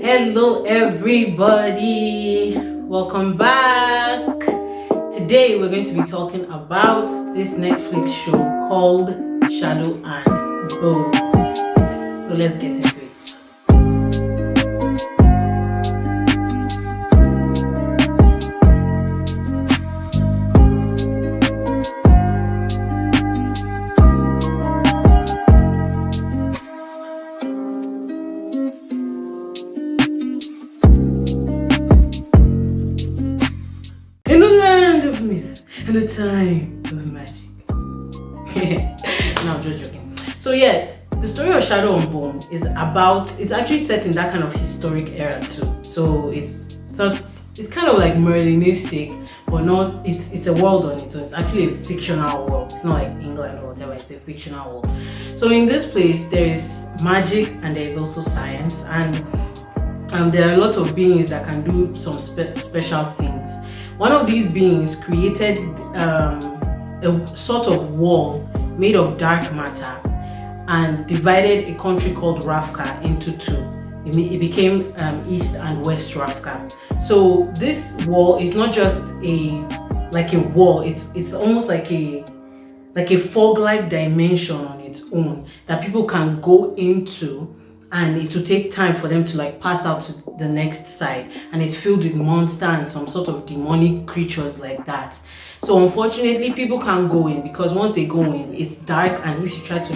Hello everybody, welcome back. Today we're going to be talking about this Netflix show called Shadow and Bone. Yes, so let's get into it. In the land of myth and the time of magic. No, I'm just joking. So yeah, the story of Shadow and Bone it's actually set in that kind of historic era too. So it's kind of like Merlinistic, but not it's a world on its own. It's actually a fictional world. It's not like England or whatever, it's a fictional world. So in this place there is magic and there is also science, and there are a lot of beings that can do some special things. One of these beings created a sort of wall made of dark matter and divided a country called Ravka into two. It became East and West Ravka. So this wall is not just a wall. It's almost like a fog-like dimension on its own that people can go into, and it will take time for them to pass out to the next side, and it's filled with monsters and some sort of demonic creatures like that. So unfortunately people can't go in, because once they go in it's dark, and if you try to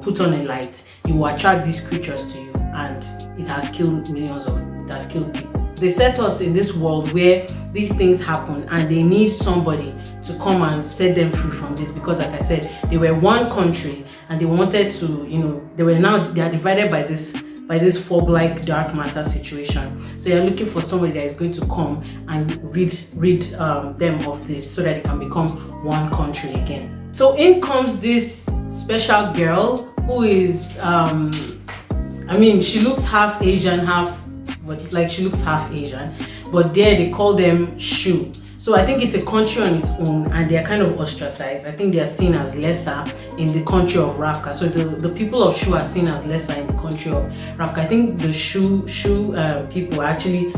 put on a light, you will attract these creatures to you, and it has killed people. They set us in this world where these things happen, and they need somebody to come and set them free from this, because like I said, they were one country and they wanted to, they are divided by this fog-like dark matter situation. So you're looking for somebody that is going to come and rid them of this, so that they can become one country again. So in comes this special girl who is she looks half Asian, but there they call them Shu. So I think it's a country on its own, and they're kind of ostracized. I think they are seen as lesser in the country of Ravka. So the people of Shu are seen as lesser in the country of Ravka. I think the Shu people are actually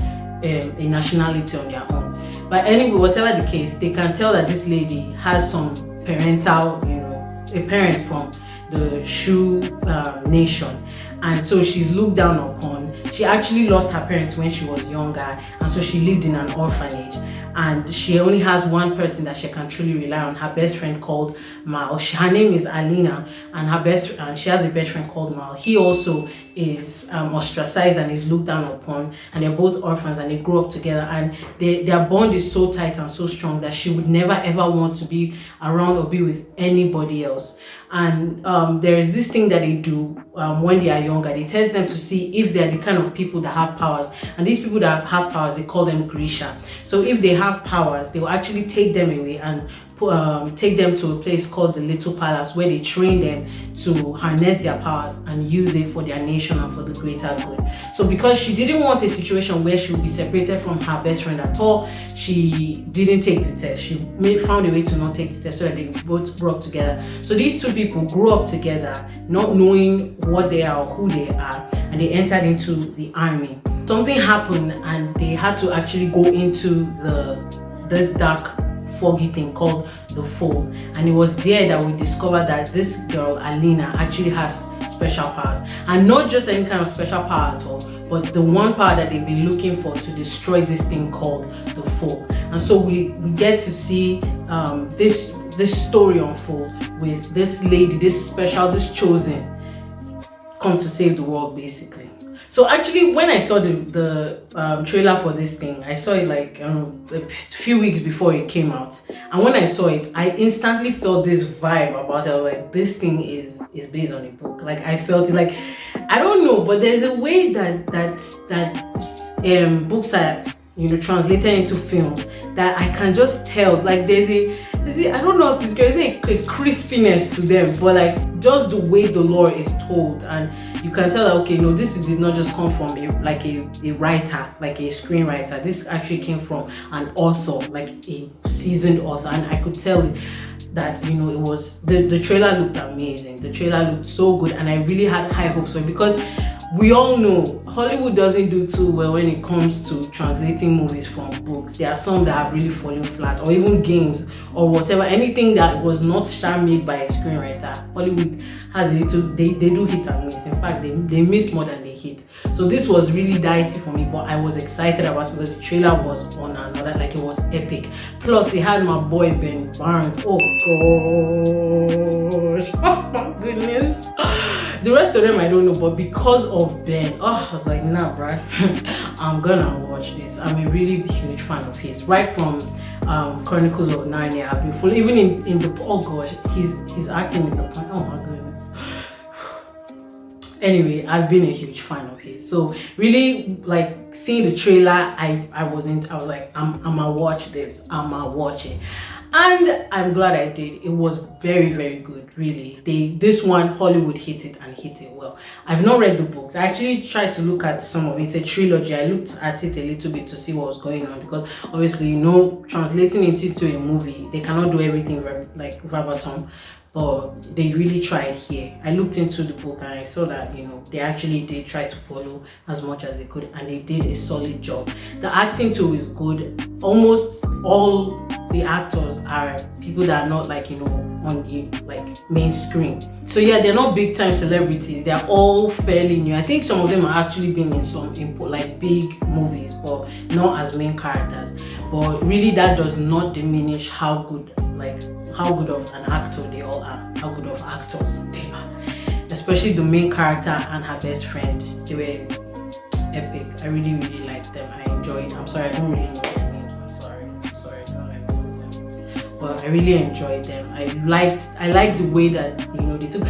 a nationality on their own. But anyway, whatever the case, they can tell that this lady has some parental, a parent from the Shu nation, and so she's looked down upon. She actually lost her parents when she was younger, and so she lived in an orphanage, and she only has one person that she can truly rely on, her best friend called Mal. Her name is Alina, and she has a best friend called Mal. He also is ostracized and is looked down upon, and they're both orphans, and they grew up together, and their bond is so tight and so strong that she would never ever want to be around or be with anybody else. And there is this thing that they do when they are younger. They test them to see if they're the kind of people that have powers, and these people that have powers, they call them Grisha. So if they have powers, they will actually take them away and take them to a place called the Little Palace, where they train them to harness their powers and use it for their nation and for the greater good. So because she didn't want a situation where she would be separated from her best friend at all, she didn't take the test. She found a way to not take the test, so that they both grew up together. So these two people grew up together, not knowing what they are or who they are, and they entered into the army. Something happened, and they had to actually go into this dark foggy thing called the Fold, and it was there that we discovered that this girl Alina actually has special powers, and not just any kind of special power at all, but the one power that they've been looking for to destroy this thing called the Fold. And so we get to see this story unfold with this lady, this chosen, come to save the world basically. So actually, when I saw the trailer for this thing, I saw it a few weeks before it came out, and when I saw it, I instantly felt this vibe about it. I was like, this thing is based on a book. I felt it, I don't know, but there's a way that books are translated into films that I can just tell. There's a I don't know how to describe it. There's a crispiness to them, but just the way the lore is told, and you can tell that, okay, no, this did not just come from a writer, like a screenwriter. This actually came from an author, like a seasoned author, and I could tell that it was the trailer looked amazing. The trailer looked so good, and I really had high hopes for it, because we all know Hollywood doesn't do too well when it comes to translating movies from books. There are some that have really fallen flat, or even games or whatever. Anything that was not made by a screenwriter, Hollywood has a little, they do hit and miss. In fact, they miss more than they hit. So this was really dicey for me, but I was excited about it because the trailer was on another, like it was epic. Plus, it had my boy Ben Barnes. Oh gosh, oh my goodness. The rest of them I don't know, but because of Ben, I was like, nah, bruh, I'm gonna watch this. I'm a really huge fan of his. Right from Chronicles of Narnia, I've been full. Even in the, oh gosh, he's acting in the, oh my goodness. Anyway, I've been a huge fan of his. So really, like, seeing the trailer, I was like, I'm gonna watch this. I'm gonna watch it. And I'm glad I did. It was very, very good, really. This one, Hollywood hit it and hit it well. I've not read the books. I actually tried to look at some of it. It's a trilogy. I looked at it a little bit to see what was going on, because obviously, you know, translating it into a movie, they cannot do everything like verbatim. But they really tried here. I looked into the book and I saw that, you know, they actually did try to follow as much as they could, and they did a solid job. The acting too is good. Almost all the actors are people that are not, like, you know, on the like main screen. So yeah, they're not big time celebrities. They're all fairly new. I think some of them are actually been in some like big movies, but not as main characters. But really, that does not diminish how good of an actor they all are, how good of actors they are. Especially the main character and her best friend. They were epic. I really, really liked them. I enjoyed. I'm sorry, I don't really know their names. I'm sorry, I don't like those names. But I really enjoyed them. I liked the way that, you know, they took.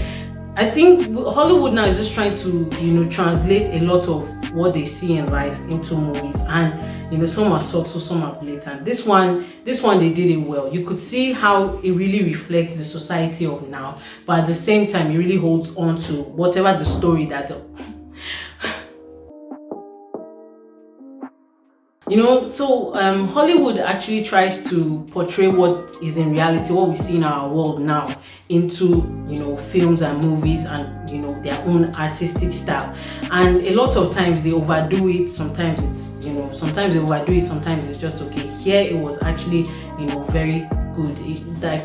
I think Hollywood now is just trying to, you know, translate a lot of what they see in life into movies, and, you know, some are subtle, some are blatant. This one they did it well. You could see how it really reflects the society of now, but at the same time, it really holds on to whatever the story that you know. So Hollywood actually tries to portray what is in reality, what we see in our world now, into, you know, films and movies, and, you know, their own artistic style. And a lot of times they overdo it. Sometimes it's, you know, sometimes they overdo it, sometimes it's just okay. Here it was actually, you know, very good.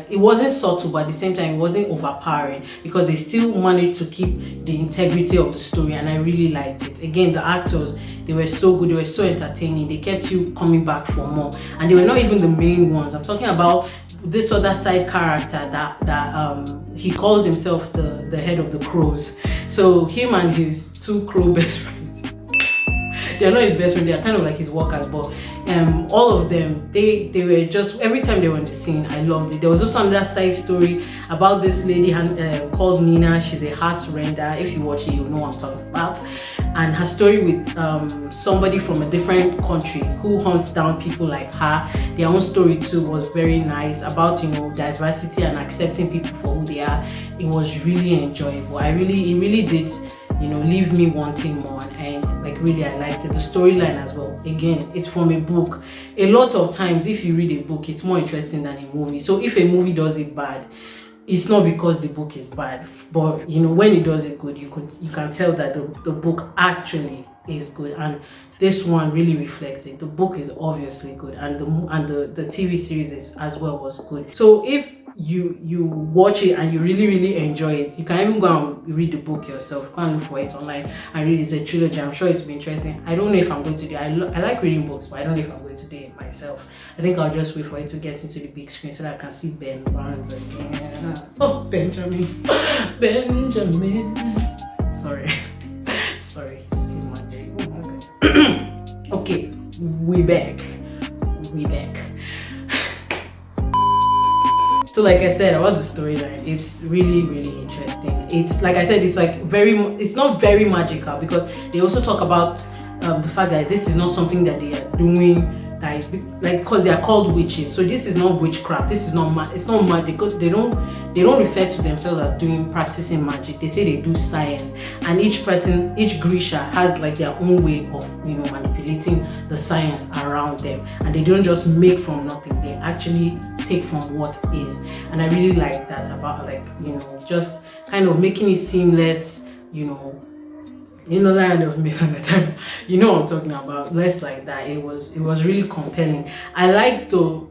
It wasn't subtle, but at the same time it wasn't overpowering, because they still managed to keep the integrity of the story, and I really liked it. Again, the actors, they were so good, they were so entertaining, they kept you coming back for more, and they were not even the main ones. I'm talking about this other side character that he calls himself the head of the crows. So him and his two crow best friends, they're not his best friend, they're kind of like his workers, but all of them, they were just, every time they were on the scene, I loved it. There was also another side story about this lady called Nina. She's a heart render. If you watch it, you'll know what I'm talking about. And her story with somebody from a different country who hunts down people like her. Their own story too was very nice, about, you know, diversity and accepting people for who they are. It was really enjoyable. It really did, you know, leave me wanting more, and like, really, I liked it. The storyline as well, again, it's from a book. A lot of times, if you read a book, it's more interesting than a movie. So if a movie does it bad, it's not because the book is bad, but, you know, when it does it good, you can tell that the book actually is good, and this one really reflects it. The book is obviously good, and the TV series as well was good. So if you watch it and you really enjoy it, you can even go and read the book yourself. Go and look for it online and read it. It's a trilogy. I'm sure it'll be interesting. I don't know if I'm going to do it. I like reading books, but I don't know if I'm going to do it myself. I think I'll just wait for it to get into the big screen so that I can see Ben Barnes again. Oh, Benjamin. Sorry, he's my day. Oh my god. Okay, we back. So like I said about the storyline, it's really interesting. It's like I said, it's like it's not very magical, because they also talk about the fact that this is not something that they are doing that is like, because they are called witches. So this is not witchcraft. This is not it's not magic. They don't refer to themselves as practicing magic. They say they do science, and each Grisha has like their own way of, you know, manipulating the science around them, and they don't just make from nothing. They actually take from what is, and I really like that about, like, you know, just kind of making it seamless, you know, you know, Land of Myth and Eternal. You know what I'm talking about. Less like that. It was really compelling. I like the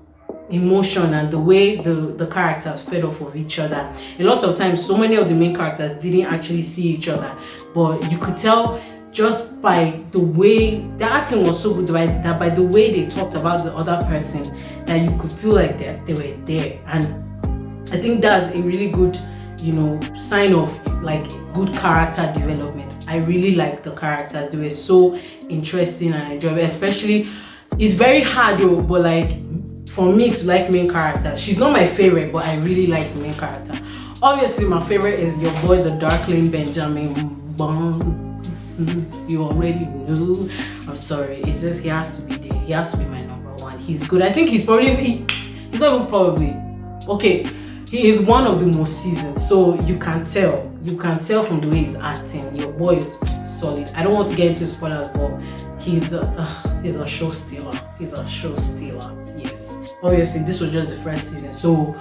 emotion and the way the characters fed off of each other. A lot of times, so many of the main characters didn't actually see each other, but you could tell just by the way the acting was so good, right, that by the way they talked about the other person, that you could feel like they were there. And I think that's a really good, sign of like good character development. I really like the characters. They were so interesting and enjoyable. Especially, it's very hard though, but like for me to like main characters. She's not my favorite, but I really like the main character. Obviously, my favorite is your boy, the Darkling Benjamin Bond. You already know. I'm sorry. It's just he has to be there. He has to be my number one. He's good. I think he's not even probably. Okay, he is one of the most seasoned. So you can tell. You can tell from the way he's acting. Your boy is solid. I don't want to get into spoilers, but he's a show stealer. He's a show stealer. Yes. Obviously, this was just the first season, so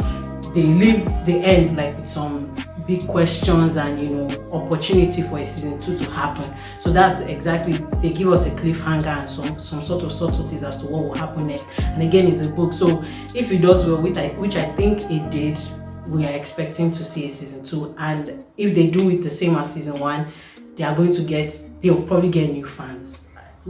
they leave the end like with some big questions and opportunity for a season 2 to happen. So that's exactly, they give us a cliffhanger and some sort of subtleties as to what will happen next. And again, it's a book, so if it does well, which I think it did, we are expecting to see a season 2. And if they do it the same as season 1, they'll probably get new fans.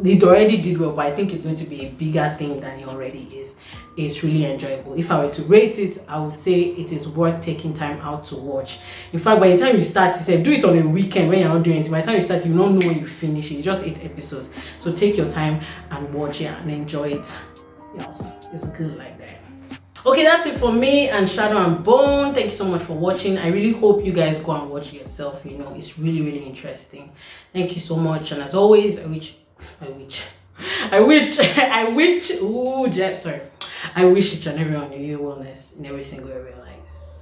It already did well, but I think it's going to be a bigger thing than it already is. It's really enjoyable. If I were to rate it, I would say it is worth taking time out to watch. In fact, by the time you start, do it on a weekend when you're not doing anything. By the time you start, you don't know when you finish it. It's just 8 episodes. So take your time and watch it and enjoy it. Yes, it's good like that. Okay, that's it for me and Shadow and Bone. Thank you so much for watching. I really hope you guys go and watch it yourself. It's really, really interesting. Thank you so much. And as always, I wish each and everyone knew your wellness in every single area of your lives.